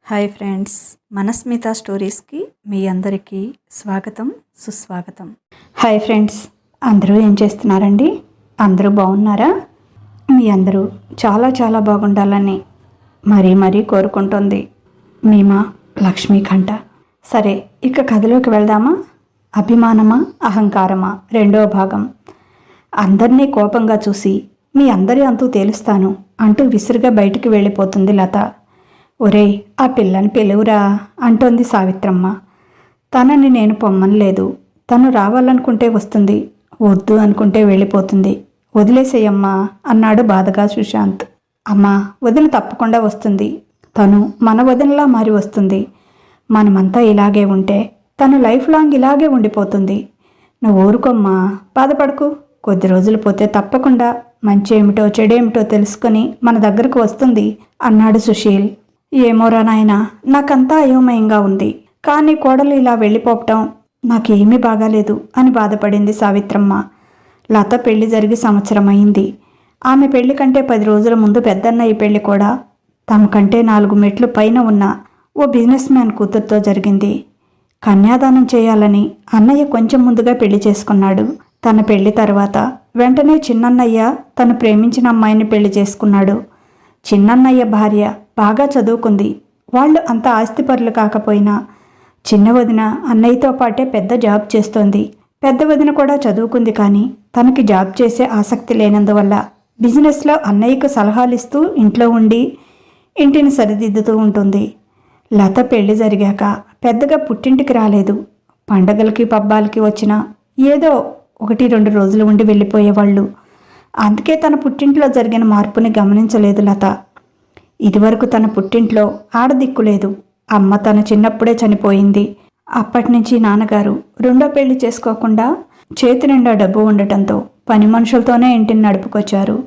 Hi friends, మనస్మిత స్టోరీస్కి మీ అందరికీ స్వాగతం, సుస్వాగతం. హాయ్ ఫ్రెండ్స్, అందరూ ఏం చేస్తున్నారండి? అందరూ బాగున్నారా? మీ అందరూ చాలా చాలా బాగుండాలని మరీ కోరుకుంటుంది మీమా లక్ష్మీకంఠ. సరే, ఇక కథలోకి వెళ్దామా? అభిమానమా అహంకారమా రెండో భాగం. అందరినీ కోపంగా చూసి మీ అందరి అంతూ తేలుస్తాను అంటూ విసురుగా బయటికి వెళ్ళిపోతుంది లత. ఒరేయ్, ఆ పిల్లని పిలువురా అంటోంది సావిత్రమ్మ. తనని నేను పొమ్మనలేదు. తను రావాలనుకుంటే వస్తుంది, వద్దు అనుకుంటే వెళ్ళిపోతుంది. వదిలేసేయమ్మా అన్నాడు బాధగా సుశాంత్. అమ్మా, వదిన తప్పకుండా వస్తుంది. తను మన వదినలా మారి వస్తుంది. మనమంతా ఇలాగే ఉంటే తను లైఫ్ లాంగ్ ఇలాగే ఉండిపోతుంది. నువ్వు ఊరుకోమ్మా, బాధపడకు. కొద్ది రోజులు పోతే తప్పకుండా మంచి ఏమిటో చెడేమిటో తెలుసుకొని మన దగ్గరకు వస్తుంది అన్నాడు సుశీల్. ఏమోరా నాయనా, నాకంతా అయోమయంగా ఉంది. కానీ కోడలు ఇలా వెళ్ళిపోవటం నాకేమీ బాగాలేదు అని బాధపడింది సావిత్రమ్మ. లత పెళ్లి జరిగి సంవత్సరం అయింది. ఆమె పెళ్లి కంటే 10 రోజుల ముందు పెద్దన్నయ్య పెళ్లి కూడా తమ కంటే 4 మెట్లు పైన ఉన్న ఓ బిజినెస్ మ్యాన్ కూతురుతో జరిగింది. కన్యాదానం చేయాలని అన్నయ్య కొంచెం ముందుగా పెళ్లి చేసుకున్నాడు. తన పెళ్లి తర్వాత వెంటనే చిన్నన్నయ్య తను ప్రేమించిన అమ్మాయిని పెళ్లి చేసుకున్నాడు. చిన్నన్నయ్య భార్య బాగా చదువుకుంది. వాళ్ళు అంత ఆస్తిపరులు కాకపోయినా చిన్న వదిన అన్నయ్యతో పాటే పెద్ద జాబ్ చేస్తోంది. పెద్ద వదిన కూడా చదువుకుంది, కానీ తనకి జాబ్ చేసే ఆసక్తి లేనందువల్ల బిజినెస్లో అన్నయ్యకు సలహాలిస్తూ ఇంట్లో ఉండి ఇంటిని సరిదిద్దుతూ ఉంటుంది. లత పెళ్లి జరిగాక పెద్దగా పుట్టింటికి రాలేదు. పండగలకి పబ్బాలకి వచ్చినా ఏదో 1-2 రోజులు ఉండి వెళ్ళిపోయేవాళ్ళు. అందుకే తన పుట్టింట్లో జరిగిన మార్పుని గమనించలేదు లత. ఇదివరకు తన పుట్టింట్లో ఆడదిక్కు లేదు. అమ్మ తన చిన్నప్పుడే చనిపోయింది. అప్పటినుంచి నాన్నగారు రెండో పెళ్లి చేసుకోకుండా చేతి నిండా డబ్బు ఉండటంతో పని మనుషులతోనే ఇంటిని నడుపుకొచ్చారు.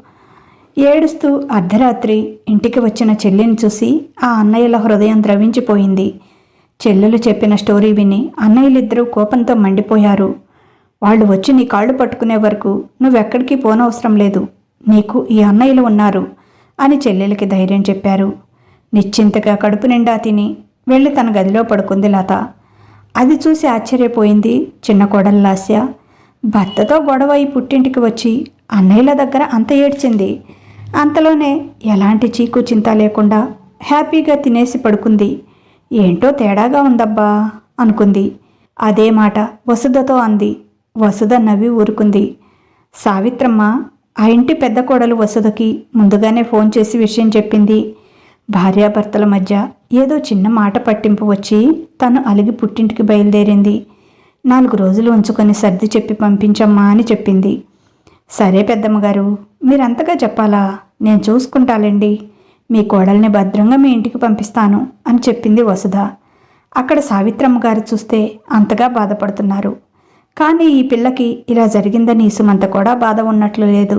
ఏడుస్తూ అర్ధరాత్రి ఇంటికి వచ్చిన చెల్లిని చూసి ఆ అన్నయ్యల హృదయం ద్రవించిపోయింది. చెల్లెలు చెప్పిన స్టోరీ విని అన్నయ్యలిద్దరూ కోపంతో మండిపోయారు. వాళ్ళు వచ్చి నీ కాళ్ళు పట్టుకునే వరకు నువ్వెక్కడికి పోనవసరం లేదు, నీకు ఈ అన్నయ్యలు ఉన్నారు అని చెల్లెలకి ధైర్యం చెప్పారు. నిశ్చింతగా కడుపు నిండా తిని వెళ్ళి తన గదిలో పడుకుంది లత. అది చూసి ఆశ్చర్యపోయింది చిన్న కోడలు లాస్య. భర్తతో గొడవ ఈ పుట్టింటికి వచ్చి అన్నయ్యల దగ్గర అంత ఏడ్చింది. అంతలోనే ఎలాంటి చీకు చింత లేకుండా హ్యాపీగా తినేసి పడుకుంది. ఏంటో తేడాగా ఉందబ్బా అనుకుంది. అదే మాట వసుధతో అంది. వసుధ నవ్వి ఊరుకుంది. సావిత్రమ్మ ఆ ఇంటి పెద్ద కోడలు వసుధకి ముందుగానే ఫోన్ చేసి విషయం చెప్పింది. భార్యాభర్తల మధ్య ఏదో చిన్న మాట పట్టింపు వచ్చి తను అలిగి పుట్టింటికి బయలుదేరింది. 4 రోజులు ఉంచుకొని సర్ది చెప్పి పంపించమ్మా అని చెప్పింది. సరే పెద్దమ్మగారు, మీరంతగా చెప్పాలా? నేను చూసుకుంటాలేండి. మీ కోడల్ని భద్రంగా మీ ఇంటికి పంపిస్తాను అని చెప్పింది వసుధ. అక్కడ సావిత్రమ్మ గారు చూస్తే అంతగా బాధపడుతున్నారు. కానీ ఈ పిల్లకి ఇలా జరిగిందని ఇసుమంత కూడా బాధ ఉన్నట్లు లేదు.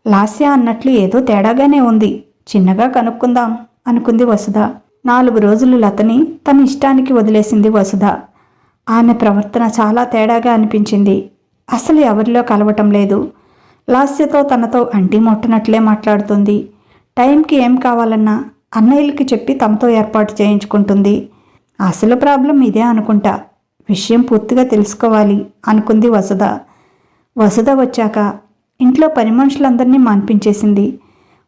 లాస్య అన్నట్లు ఏదో తేడాగానే ఉంది. చిన్నగా కనుక్కుందాం అనుకుంది వసుధ. 4 రోజులు లతని తన ఇష్టానికి వదిలేసింది వసుధ. ఆమె ప్రవర్తన చాలా తేడాగా అనిపించింది. అసలు ఎవరిలో కలవటం లేదు. లాస్యతో తనతో అంటి మొట్టనట్లే మాట్లాడుతుంది. టైంకి ఏం కావాలన్నా అన్నయ్యలకి చెప్పి తమతో ఏర్పాటు చేయించుకుంటుంది. అసలు ప్రాబ్లం ఇదే అనుకుంటా. విషయం పూర్తిగా తెలుసుకోవాలి అనుకుంది వసుధ. వసుధ వచ్చాక ఇంట్లో పని మనుషులందరినీ మాన్పించేసింది.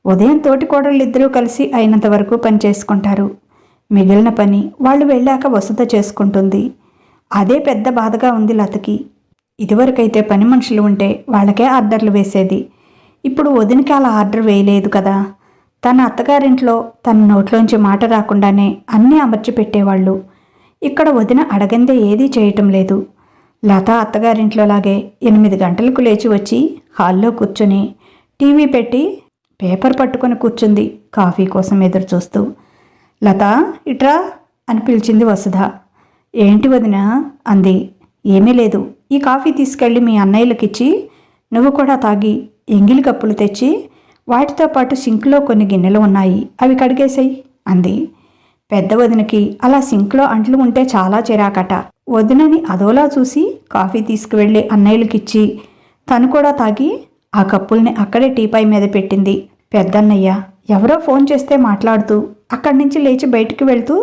ఉదయం తోటి కోడళ్ళిద్దరూ కలిసి అయినంత వరకు పని చేసుకుంటారు. మిగిలిన పని వాళ్ళు వెళ్ళాక వసుధ చేసుకుంటుంది. అదే పెద్ద బాధగా ఉంది లతకి. ఇదివరకైతే పని మనుషులు ఉంటే వాళ్ళకే ఆర్డర్లు వేసేది. ఇప్పుడు వదినకి అలా ఆర్డర్ వేయలేదు కదా. తన అత్తగారింట్లో తన నోట్లోంచి మాట రాకుండానే అన్నీ అమర్చి పెట్టేవాళ్ళు. ఇక్కడ వదిన అడగందే ఏదీ చేయటం లేదు. లత అత్తగారింట్లోలాగే 8 గంటలకు లేచి వచ్చి హాల్లో కూర్చొని టీవీ పెట్టి పేపర్ పట్టుకొని కూర్చుంది కాఫీ కోసం ఎదురు చూస్తూ. లత, ఇట్రా అని పిలిచింది వసుధ. ఏంటి వదిన అంది. ఏమీ లేదు, ఈ కాఫీ తీసుకెళ్ళి మీ అన్నయ్యలకిచ్చి నువ్వు కూడా తాగి ఎంగిలి కప్పులు తెచ్చి వాటితో పాటు సింక్లో కొన్ని గిన్నెలు ఉన్నాయి, అవి కడిగేసాయి అంది. పెద్ద వదినకి అలా సింక్లో అంట్లు ఉంటే చాలా చిరాకట. వదినని అదోలా చూసి కాఫీ తీసుకువెళ్ళి అన్నయ్యలకిచ్చి తను కూడా తాగి ఆ కప్పుల్ని అక్కడే టీపాయ్ మీద పెట్టింది. పెద్దన్నయ్య ఎవరో ఫోన్ చేస్తే మాట్లాడుతూ అక్కడి నుంచి లేచి బయటికి వెళ్తూ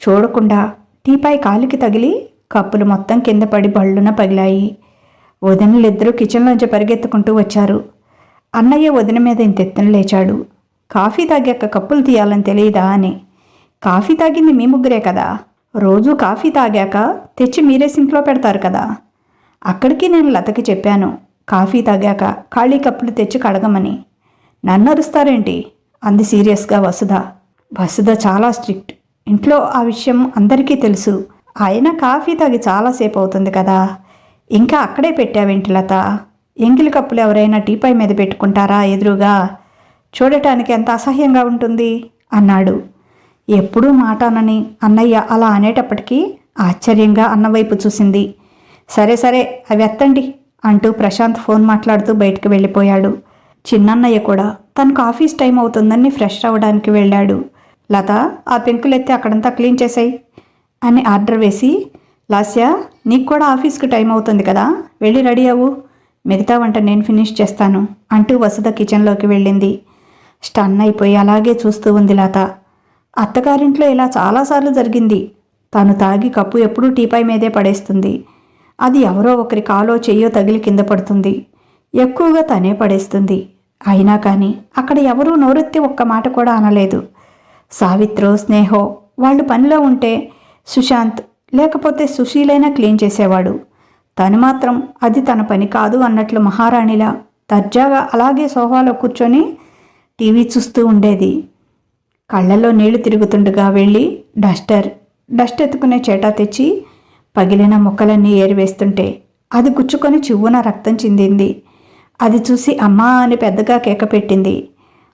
చూడకుండా టీపై కాలికి తగిలి కప్పులు మొత్తం కింద పడి బళ్ళున పగిలాయి. వదినలిద్దరూ కిచెన్లోంచి పరిగెత్తుకుంటూ వచ్చారు. అన్నయ్య వదిన మీద ఇంతెత్తున లేచాడు. కాఫీ తాగాక కప్పులు తీయాలని తెలియదా అని. కాఫీ తాగింది మీ ముగ్గురే కదా, రోజూ కాఫీ తాగాక తెచ్చి మీరే సింక్లో పెడతారు కదా. అక్కడికి నేను లతకి చెప్పాను, కాఫీ తాగాక ఖాళీ కప్పులు తెచ్చి కడగమని. నన్ను అరుస్తారేంటి అంది సీరియస్గా వసుధ. వసుధ చాలా స్ట్రిక్ట్. ఇంట్లో ఆ విషయం అందరికీ తెలుసు. ఆయన కాఫీ తాగి చాలాసేపు అవుతుంది కదా, ఇంకా అక్కడే పెట్టావేంటి లత? ఎంగిలి కప్పులు ఎవరైనా టీపై మీద పెట్టుకుంటారా ఎదురుగా? చూడటానికి ఎంత అసహ్యంగా ఉంటుంది అన్నాడు. ఎప్పుడూ మాటానని అన్నయ్య అలా అనేటప్పటికీ ఆశ్చర్యంగా అన్నవైపు చూసింది. సరే సరే అవి ఎత్తండి అంటూ ప్రశాంత్ ఫోన్ మాట్లాడుతూ బయటకు వెళ్ళిపోయాడు. చిన్నన్నయ్య కూడా తనకు ఆఫీస్ టైం అవుతుందని ఫ్రెష్ అవ్వడానికి వెళ్ళాడు. లత, ఆ పెంకులెత్తి అక్కడంతా క్లీన్ చేసాయి అని ఆర్డర్ వేసి, లాస్య నీకు కూడా ఆఫీస్కి టైం అవుతుంది కదా, వెళ్ళి రెడీ అవ్వు, మిగతా వంట నేను ఫినిష్ చేస్తాను అంటూ వసుధ కిచెన్లోకి వెళ్ళింది. స్టన్ అయిపోయి అలాగే చూస్తూ ఉంది లత. అత్తగారింట్లో ఇలా చాలాసార్లు జరిగింది. తను తాగి కప్పు ఎప్పుడూ టీపై మీదే పడేస్తుంది. అది ఎవరో ఒకరి కాలో చెయ్యో తగిలి కింద పడుతుంది. ఎక్కువగా తనే పడేస్తుంది. అయినా కానీ అక్కడ ఎవరూ నోరెత్తి ఒక్క మాట కూడా అనలేదు. సావిత్రో స్నేహో వాళ్ళు పనిలో ఉంటే సుశాంత్ లేకపోతే సుశీలైనా క్లీన్ చేసేవాడు. తను మాత్రం అది తన పని కాదు అన్నట్లు మహారాణిలా దర్జాగా అలాగే సోఫాలో కూర్చొని టీవీ చూస్తూ ఉండేది. కళ్ళల్లో నీళ్లు తిరుగుతుండగా వెళ్ళి డస్ట్ ఎత్తుకునే చేటా తెచ్చి పగిలిన మొక్కలన్నీ ఏరివేస్తుంటే అది గుచ్చుకొని చివ్వున రక్తం చిందింది. అది చూసి అమ్మా అని పెద్దగా కేక పెట్టింది.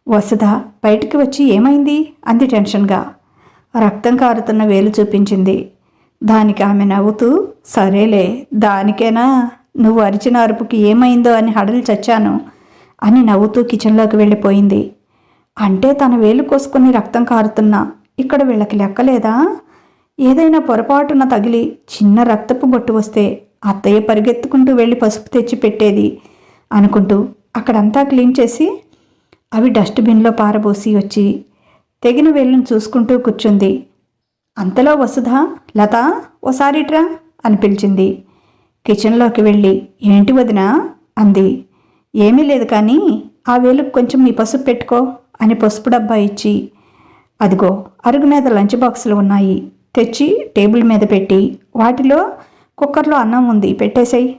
వసుధ బయటికి వచ్చి ఏమైంది అంది టెన్షన్గా. రక్తం కారుతున్న వేలు చూపించింది. దానికి ఆమె నవ్వుతూ, సరేలే దానికేనా, నువ్వు అరిచిన అరుపుకి ఏమైందో అని హడలు చచ్చాను అని నవ్వుతూ కిచెన్లోకి వెళ్ళిపోయింది. అంటే తన వేలు కోసుకుని రక్తం కారుతున్నా ఇక్కడ వీళ్ళకి లెక్కలేదా? ఏదైనా పొరపాటున తగిలి చిన్న రక్తపు బొట్టు వస్తే అత్తయ్య పరిగెత్తుకుంటూ వెళ్ళి పసుపు తెచ్చి పెట్టేది అనుకుంటూ అక్కడంతా క్లీన్ చేసి అవి డస్ట్బిన్లో పారబోసి వచ్చి తెగిన వేళ్ళను చూసుకుంటూ కూర్చుంది. అంతలో వసుధ, లత ఓసారిట్రా అని పిలిచింది. కిచెన్లోకి వెళ్ళి ఏంటి వదినా అంది. ఏమీ లేదు కానీ ఆ వేలుకు కొంచెం మీ పసుపు పెట్టుకో అని పసుపు డబ్బా ఇచ్చి, అదిగో అరుగు మీద లంచ్ బాక్సులు ఉన్నాయి, తెచ్చి టేబుల్ మీద పెట్టి వాటిలో కుక్కర్లో అన్నం ఉంది పెట్టేశాయి,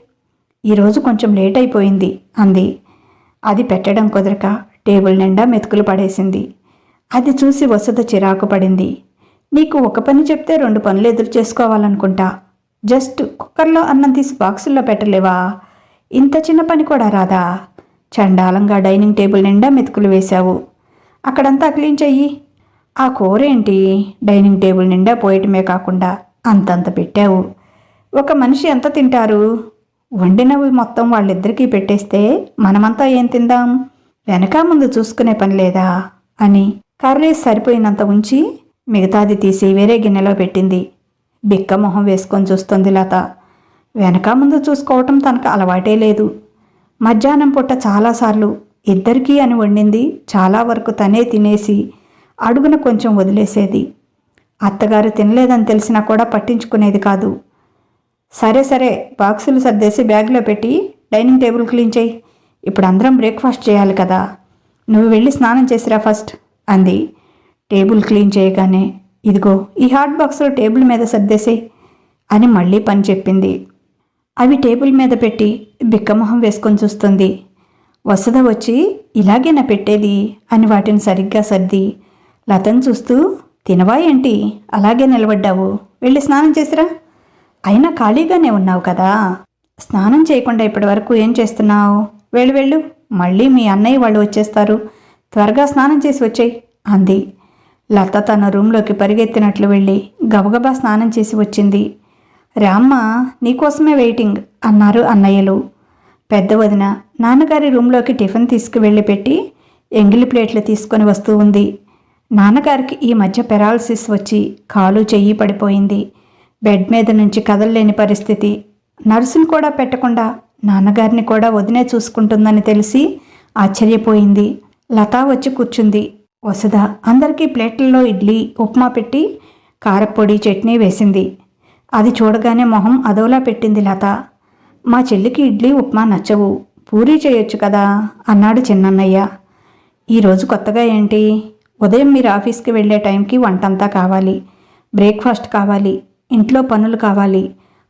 ఈరోజు కొంచెం లేట్ అయిపోయింది అంది. అది పెట్టడం కుదరక టేబుల్ నిండా మెతుకులు పడేసింది. అది చూసి వసుధ చిరాకు పడింది. నీకు ఒక పని చెప్తే 2 పనులు ఎదురు చేసుకోవాలనుకుంటా. జస్ట్ కుక్కర్లో అన్నం తీసి బాక్సుల్లో పెట్టలేవా? ఇంత చిన్న పని కూడా రాదా? చండాలంగా డైనింగ్ టేబుల్ నిండా మెతుకులు వేశావు. అక్కడంతా క్లీన్ చెయ్యి. ఆ కూర ఏంటి డైనింగ్ టేబుల్ నిండా పోయటమే కాకుండా అంతంత పెట్టావు. ఒక మనిషి ఎంత తింటారు? వండినవి మొత్తం వాళ్ళిద్దరికీ పెట్టేస్తే మనమంతా ఏం తిందాం? వెనక ముందు చూసుకునే పని లేదా అని కర్రీ సరిపోయినంత ఉంచి మిగతాది తీసి వేరే గిన్నెలో పెట్టింది. బిక్క మొహం వేసుకొని చూస్తుంది లత. వెనక ముందు చూసుకోవటం తనకు అలవాటే లేదు. మధ్యాహ్నం పూట చాలాసార్లు ఇద్దరికీ అని వండింది చాలా వరకు తనే తినేసి అడుగున కొంచెం వదిలేసేది. అత్తగారు తినలేదని తెలిసినా కూడా పట్టించుకునేది కాదు. సరే సరే బాక్సులు సర్దేసి బ్యాగ్లో పెట్టి డైనింగ్ టేబుల్ క్లీన్ చేయి. ఇప్పుడు అందరం బ్రేక్ఫాస్ట్ చేయాలి కదా, నువ్వు వెళ్ళి స్నానం చేసిరా ఫస్ట్ అంది. టేబుల్ క్లీన్ చేయగానే ఇదిగో ఈ హాట్ బాక్సులు టేబుల్ మీద సర్దేసేయి అని మళ్ళీ పని చెప్పింది. అవి టేబుల్ మీద పెట్టి బిక్కమొహం వేసుకొని చూస్తుంది. వసుధ వచ్చి ఇలాగేనా పెట్టేది అని వాటిని సరిగ్గా సర్ది లతను చూస్తూ, తినవా ఏంటి అలాగే నిలబడ్డావు, వెళ్ళి స్నానం చేసిరా. అయినా ఖాళీగానే ఉన్నావు కదా, స్నానం చేయకుండా ఇప్పటి వరకు ఏం చేస్తున్నావు? వెళ్ళు, మళ్ళీ మీ అన్నయ్య వాళ్ళు వచ్చేస్తారు, త్వరగా స్నానం చేసి వచ్చేయి అంది. లత తన రూంలోకి పరిగెత్తినట్లు వెళ్ళి గబగబా స్నానం చేసి వచ్చింది. రామ్మ నీకోసమే వెయిటింగ్ అన్నారు అన్నయ్యలు. పెద్ద వదిన నాన్నగారి రూంలోకి టిఫిన్ తీసుకువెళ్ళి పెట్టి ఎంగిలి ప్లేట్లు తీసుకొని వస్తూ ఉంది. నాన్నగారికి ఈ మధ్య పెరాలసిస్ వచ్చి కాలు చెయ్యి పడిపోయింది. బెడ్ మీద నుంచి కదలలేని పరిస్థితి. నర్సును కూడా పెట్టకుండా నాన్నగారిని కూడా వదినే చూసుకుంటుందని తెలిసి ఆశ్చర్యపోయింది. లత వచ్చి కూర్చుంది. వసుధ అందరికీ ప్లేట్లలో ఇడ్లీ ఉప్మా పెట్టి కారప్పొడి చట్నీ వేసింది. అది చూడగానే మొహం అదోలా పెట్టింది లత. మా చెల్లికి ఇడ్లీ ఉప్మా నచ్చవు, పూరీ చేయొచ్చు కదా అన్నాడు చిన్నన్నయ్య. ఈరోజు కొత్తగా ఏంటి? ఉదయం మీరు ఆఫీస్కి వెళ్ళే టైంకి వంటంతా కావాలి, బ్రేక్ఫాస్ట్ కావాలి, ఇంట్లో పనులు కావాలి.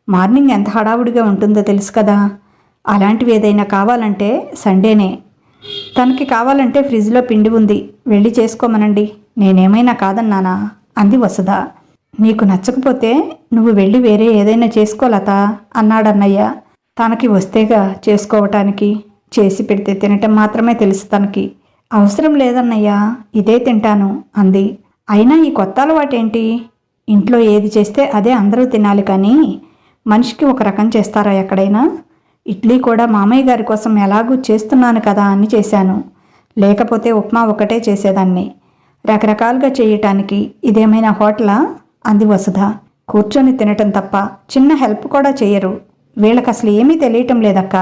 మార్నింగ్ ఎంత హడావుడిగా ఉంటుందో తెలుసు కదా. అలాంటివి ఏదైనా కావాలంటే సండేనే. తనకి కావాలంటే ఫ్రిడ్జ్లో పిండి ఉంది, వెళ్ళి చేసుకోమనండి. నేనేమైనా కాదన్నానా అంది వసుధ. నీకు నచ్చకపోతే నువ్వు వెళ్ళి వేరే ఏదైనా చేసుకోలతా అన్నాడన్నయ్య. తనకి వస్తేగా చేసుకోవటానికి, చేసి పెడితే తినటం మాత్రమే తెలుసు తనకి. అవసరం లేదన్నయ్యా, ఇదే తింటాను అంది. అయినా ఈ కొత్త అలవాటేంటి? ఇంట్లో ఏది చేస్తే అదే అందరూ తినాలి కానీ మనిషికి ఒక రకం చేస్తారా ఎక్కడైనా? ఇడ్లీ కూడా మామయ్య గారి కోసం ఎలాగూ చేస్తున్నాను కదా అని చేశాను, లేకపోతే ఉప్మా ఒకటే చేసేదాన్ని. రకరకాలుగా చేయటానికి ఇదేమైనా హోటలా అంది వసుధ. కూర్చొని తినటం తప్ప చిన్న హెల్ప్ కూడా చేయరు. వీళ్ళకి అసలు ఏమీ తెలియటం లేదక్క.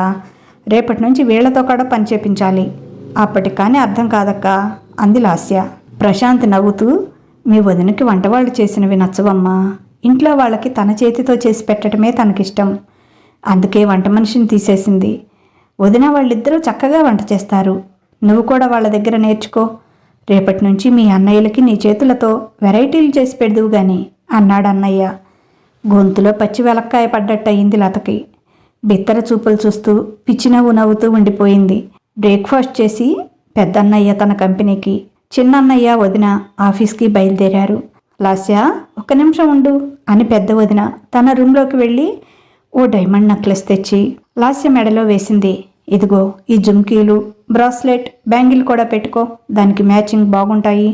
రేపటి నుంచి వీళ్లతో కూడా పని చేపించాలి. అప్పటికి కానీ అర్థం కాదక్క అంది లాస్య. ప్రశాంత్ నవ్వుతూ, మీ వదినకి వంటవాళ్ళు చేసినవి నచ్చవమ్మా. ఇంట్లో వాళ్ళకి తన చేతితో చేసి పెట్టడమే తనకిష్టం. అందుకే వంట మనిషిని తీసేసింది. వదిన వాళ్ళిద్దరూ చక్కగా వంట చేస్తారు. నువ్వు కూడా వాళ్ళ దగ్గర నేర్చుకో. రేపటి నుంచి మీ అన్నయ్యలకి నీ చేతులతో వెరైటీలు చేసి పెడదువు గాని అన్నాడు అన్నయ్య. గొంతులో పచ్చి వెలక్కాయ పడ్డట్టు అయింది లతకి. బిత్తర చూపులు చూస్తూ పిచ్చి నవ్వు నవ్వుతూ ఉండిపోయింది. బ్రేక్ఫాస్ట్ చేసి పెద్దన్నయ్య తన కంపెనీకి, చిన్నన్నయ్య వదిన ఆఫీస్కి బయలుదేరారు. లాస్య, ఒక్క నిమిషం ఉండు అని పెద్ద వదిన తన రూమ్లోకి వెళ్ళి ఓ డైమండ్ నెక్లెస్ తెచ్చి లాస్య మెడలో వేసింది. ఇదిగో ఈ జుమ్కీలు, బ్రాస్లెట్, బ్యాంగిల్ కూడా పెట్టుకో, దానికి మ్యాచింగ్ బాగుంటాయి.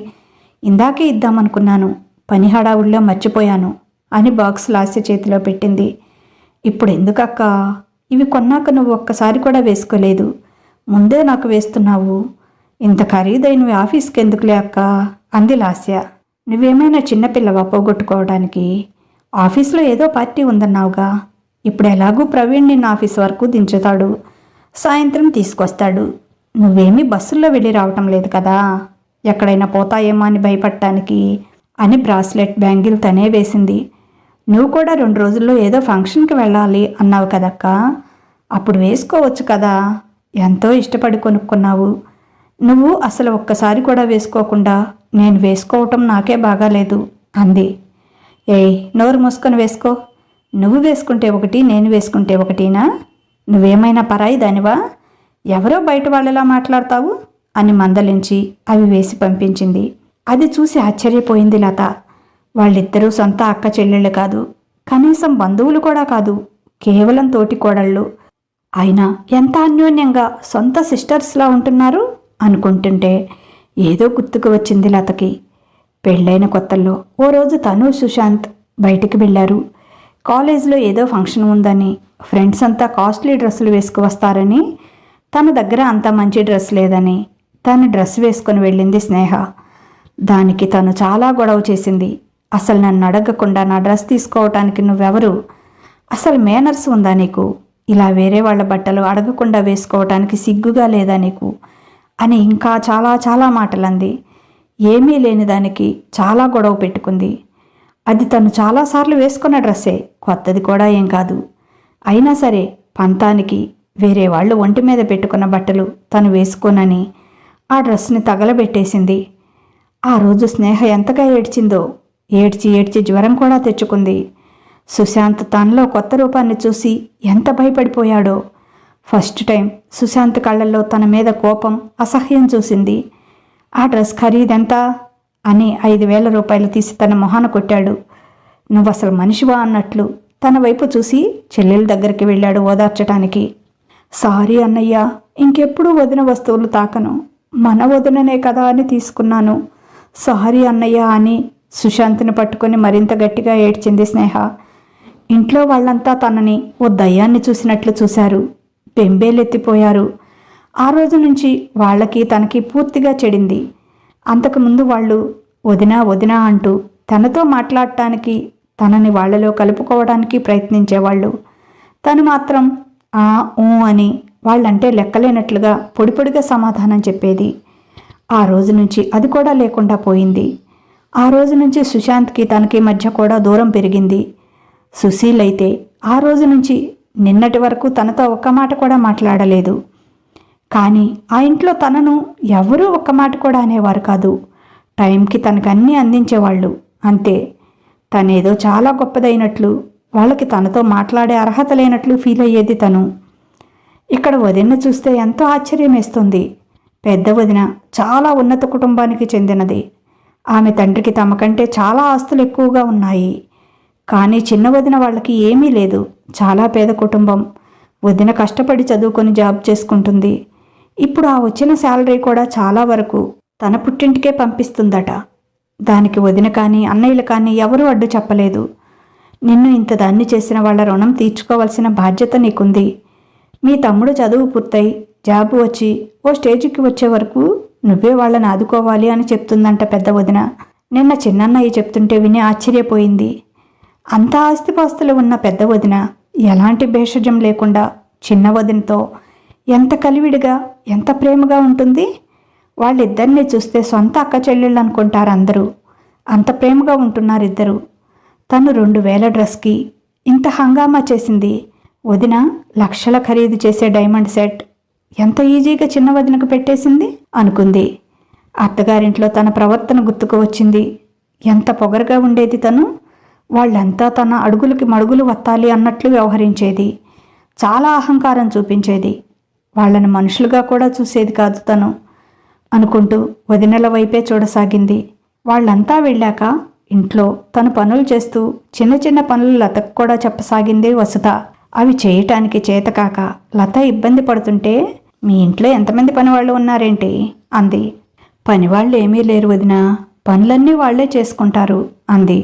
ఇందాకే ఇద్దామనుకున్నాను, పని హడావుల్లో మర్చిపోయాను అని బాక్స్ లాస్య చేతిలో పెట్టింది. ఇప్పుడు ఎందుకక్క? ఇవి కొన్నాక నువ్వు ఒక్కసారి కూడా వేసుకోలేదు, ముందే నాకు వేస్తున్నావు. ఇంత ఖరీదైనవి ఆఫీస్కి ఎందుకులే అక్క అంది లాస్య. నువ్వేమైనా చిన్నపిల్లవా పోగొట్టుకోవడానికి? ఆఫీస్లో ఏదో పార్టీ ఉందన్నావుగా. ఇప్పుడు ఎలాగూ ప్రవీణ్ నిన్న ఆఫీస్ వరకు దించుతాడు, సాయంత్రం తీసుకొస్తాడు. నువ్వేమీ బస్సుల్లో వెళ్ళి రావటం లేదు కదా, ఎక్కడైనా పోతాయేమో అని భయపడటానికి అని బ్రాస్లెట్, బ్యాంగిల్ తనే వేసింది. నువ్వు కూడా 2 రోజుల్లో ఏదో ఫంక్షన్కి వెళ్ళాలి అన్నావు కదక్క, అప్పుడు వేసుకోవచ్చు కదా. ఎంతో ఇష్టపడి కొనుక్కున్నావు. నువ్వు అసలు ఒక్కసారి కూడా వేసుకోకుండా నేను వేసుకోవటం నాకే బాగాలేదు అంది. ఏయ్, నోరు మూసుకొని వేసుకో. నువ్వు వేసుకుంటే ఒకటి, నేను వేసుకుంటే ఒకటినా? నువ్వేమైనా పరాయి దానివా? ఎవరో బయట వాళ్ళలా మాట్లాడతావు అని మందలించి అవి వేసి పంపించింది. అది చూసి ఆశ్చర్యపోయింది లత. వాళ్ళిద్దరూ సొంత అక్క చెల్లెళ్ళు కాదు, కనీసం బంధువులు కూడా కాదు, కేవలం తోటి కోడళ్ళు. అయినా ఎంత అన్యోన్యంగా సొంత సిస్టర్స్లా ఉంటున్నారు అనుకుంటుంటే ఏదో గుర్తుకు వచ్చింది లతకి. పెళ్ళైన కొత్తల్లో ఓ రోజు తను సుశాంత్ బయటికి వెళ్ళారు. కాలేజ్లో ఏదో ఫంక్షన్ ఉందని ఫ్రెండ్స్ అంతా కాస్ట్లీ డ్రెస్సులు వేసుకువస్తారని, తన దగ్గర అంత మంచి డ్రెస్ లేదని తను డ్రెస్ వేసుకొని వెళ్ళింది స్నేహ. దానికి తను చాలా గొడవ చేసింది. అసలు నన్ను అడగకుండా నా డ్రెస్ తీసుకోవటానికి నువ్వెవరు? అసలు మేనర్స్ ఉందా నీకు? ఇలా వేరే వాళ్ళ బట్టలు అడగకుండా వేసుకోవటానికి సిగ్గుగా లేదా నీకు అని ఇంకా చాలా చాలా మాటలంది. ఏమీ లేని దానికి చాలా గొడవ పెట్టుకుంది. అది తను చాలాసార్లు వేసుకున్న డ్రెస్సే, కొత్తది కూడా ఏం కాదు. అయినా సరే పంతానికి వేరే వాళ్ళు ఒంటి మీద పెట్టుకున్న బట్టలు తను వేసుకోనని ఆ డ్రెస్ని తగలబెట్టేసింది. ఆ రోజు స్నేహ ఎంతగా ఏడ్చిందో. ఏడ్చి ఏడ్చి జ్వరం కూడా తెచ్చుకుంది. సుశాంత్ తనలో కొత్త రూపాన్ని చూసి ఎంత భయపడిపోయాడో. ఫస్ట్ టైం సుశాంత్ కళ్ళల్లో తన మీద కోపం, అసహ్యం చూసింది. ఆ డ్రెస్ ఖరీదెంత అని 5,000 రూపాయలు తీసి తన మొహాన కొట్టాడు. నువ్వసలు మనిషివా అన్నట్లు తన వైపు చూసి చెల్లెల దగ్గరికి వెళ్ళాడు ఓదార్చటానికి. సారీ అన్నయ్య, ఇంకెప్పుడు వదిన వస్తువులు తాకను, మన వదిననే కదా అని తీసుకున్నాను, సారీ అన్నయ్య అని సుశాంత్ని పట్టుకొని మరింత గట్టిగా ఏడ్చింది స్నేహ. ఇంట్లో వాళ్ళంతా తనని ఓ దయ్యాన్ని చూసినట్లు చూశారు, బెంబేలెత్తిపోయారు. ఆ రోజు నుంచి వాళ్ళకి తనకి పూర్తిగా చెడింది. అంతకుముందు వాళ్ళు వదినా వదినా అంటూ తనతో మాట్లాడటానికి, తనని వాళ్లలో కలుపుకోవడానికి ప్రయత్నించేవాళ్ళు. తను మాత్రం ఆ ఊ అని వాళ్ళంటే లెక్కలేనట్లుగా పొడిపొడిగా సమాధానం చెప్పేది. ఆ రోజు నుంచి అది కూడా లేకుండా పోయింది. ఆ రోజు నుంచి సుశాంత్కి తనకి మధ్య కూడా దూరం పెరిగింది. సుశీల్ అయితే ఆ రోజు నుంచి నిన్నటి వరకు తనతో ఒక్క మాట కూడా మాట్లాడలేదు. కానీ ఆ ఇంట్లో తనను ఎవరూ ఒక్క మాట కూడా అనేవారు కాదు. టైంకి తనకు అన్నీ అందించేవాళ్ళు. అంతే. తనేదో చాలా గొప్పదైనట్లు, వాళ్ళకి తనతో మాట్లాడే అర్హత లేనట్లు ఫీల్ అయ్యేది తను. ఇక్కడ వదిన చూస్తే ఎంతో ఆశ్చర్యం వేస్తుంది. పెద్ద వదిన చాలా ఉన్నత కుటుంబానికి చెందినది. ఆమె తండ్రికి తమకంటే చాలా ఆస్తులు ఎక్కువగా ఉన్నాయి. కానీ చిన్న వదిన వాళ్ళకి ఏమీ లేదు. చాలా పేద కుటుంబం. వదిన కష్టపడి చదువుకొని జాబ్ చేసుకుంటుంది. ఇప్పుడు ఆ వచ్చిన శాలరీ కూడా చాలా వరకు తన పుట్టింటికే పంపిస్తుందట. దానికి వదిన కానీ అన్నయ్యలు కానీ ఎవరూ అడ్డు చెప్పలేదు. నిన్ను ఇంత దాన్ని చేసిన వాళ్ళ రుణం తీర్చుకోవాల్సిన బాధ్యత నీకుంది. మీ తమ్ముడు చదువు పూర్తయి జాబు వచ్చి ఓ స్టేజ్కి వచ్చే వరకు నువ్వే వాళ్ళని ఆదుకోవాలి అని చెప్తుందంట పెద్ద వదిన. నిన్న చిన్నన్నయ్య చెప్తుంటే విని ఆశ్చర్యపోయింది. అంత ఆస్తిపాస్తులు ఉన్న పెద్ద వదిన ఎలాంటి భేషజం లేకుండా చిన్న వదినతో ఎంత కలివిడిగా ఎంత ప్రేమగా ఉంటుంది. వాళ్ళిద్దరినీ చూస్తే సొంత అక్క చెల్లెళ్ళు అనుకుంటారు అందరూ. అంత ప్రేమగా ఉంటున్నారు ఇద్దరు. తను 2000 డ్రెస్కి ఇంత హంగామా చేసింది. వదిన లక్షల ఖరీదు చేసే డైమండ్ సెట్ ఎంత ఈజీగా చిన్న వదినకు పెట్టేసింది అనుకుంది. అత్తగారింట్లో తన ప్రవర్తన గుర్తుకు వచ్చింది. ఎంత పొగరుగా ఉండేది తను. వాళ్ళంతా తన అడుగులకి మడుగులు వత్తాలి అన్నట్లు వ్యవహరించేది. చాలా అహంకారం చూపించేది. వాళ్ళని మనుషులుగా కూడా చూసేది కాదు తను అనుకుంటూ వదినల వైపే చూడసాగింది. వాళ్ళంతా వెళ్ళాక ఇంట్లో తను పనులు చేస్తూ చిన్న చిన్న పనులు లతకు కూడా చెప్పసాగింది వసుధ. అవి చేయటానికి చేతకాక లత ఇబ్బంది పడుతుంటే, మీ ఇంట్లో ఎంతమంది పనివాళ్ళు ఉన్నారేంటి అంది. పనివాళ్ళు ఏమీ లేరు వదినా, పనులన్నీ వాళ్లే చేసుకుంటారు అంది.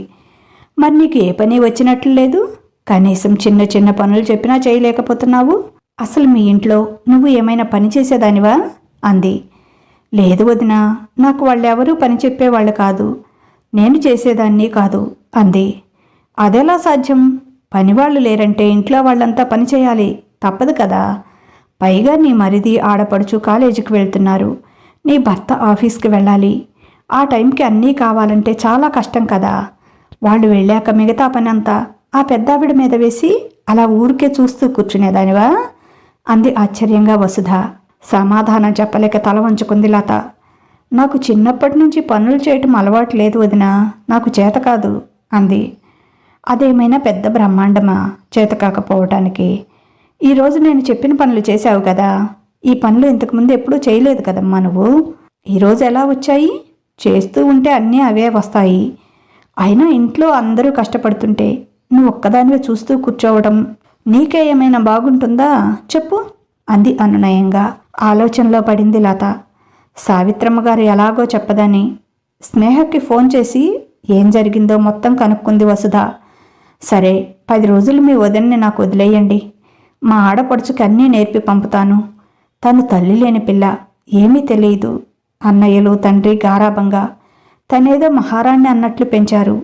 మరి నీకు ఏ పని వచ్చినట్లు లేదు? కనీసం చిన్న చిన్న పనులు చెప్పినా చేయలేకపోతున్నావు. అసలు మీ ఇంట్లో నువ్వు ఏమైనా పని చేసేదానివా అంది. లేదు వదినా, నాకు వాళ్ళెవరూ పని చెప్పేవాళ్ళు కాదు. నేను చేసేదాన్ని కాదు అంది. అదెలా సాధ్యం? పనివాళ్ళు లేరంటే ఇంట్లో వాళ్ళంతా పని చేయాలి, తప్పదు కదా. పైగా నీ మరిది ఆడపడుచు కాలేజీకి వెళ్తున్నారు. నీ భర్త ఆఫీస్కి వెళ్ళాలి. ఆ టైంకి అన్నీ కావాలంటే చాలా కష్టం కదా. వాళ్ళు వెళ్ళాక మిగతా పని అంతా ఆ పెద్దావిడ మీద వేసి అలా ఊరికే చూస్తూ కూర్చునేదానివా అంది ఆశ్చర్యంగా వసుధ. సమాధానం చెప్పలేక తల వంచుకుంది లత. నాకు చిన్నప్పటి నుంచి పనులు చేయటం అలవాటు లేదు వదినా, నాకు చేత కాదు అంది. అదేమైనా పెద్ద బ్రహ్మాండమా చేత కాకపోవటానికి? ఈరోజు నేను చెప్పిన పనులు చేశావు కదా. ఈ పనులు ఇంతకుముందు ఎప్పుడూ చేయలేదు కదమ్మా నువ్వు. ఈరోజు ఎలా వచ్చాయి? చేస్తూ ఉంటే అన్నీ అవే వస్తాయి. అయినా ఇంట్లో అందరూ కష్టపడుతుంటే నువ్వు ఒక్కదానివే చూస్తూ కూర్చోవడం నీకే ఏమైనా బాగుంటుందా చెప్పు అంది అనునయంగా. ఆలోచనలో పడింది లత. సావిత్రమ్మ గారు ఎలాగో చెప్పదని స్నేహకి ఫోన్ చేసి ఏం జరిగిందో మొత్తం కనుక్కుంది వసుధ. సరే, 10 రోజులు మీ వదిన్ని నాకు వదిలేయండి. మా ఆడపడుచుకి అన్నీ నేర్పి పంపుతాను. తను తల్లి లేని పిల్ల, ఏమీ తెలియదు. అన్నయ్యలు తండ్రి గారాబంగా తనేదో మహారాణి అన్నట్లు పెంచారు.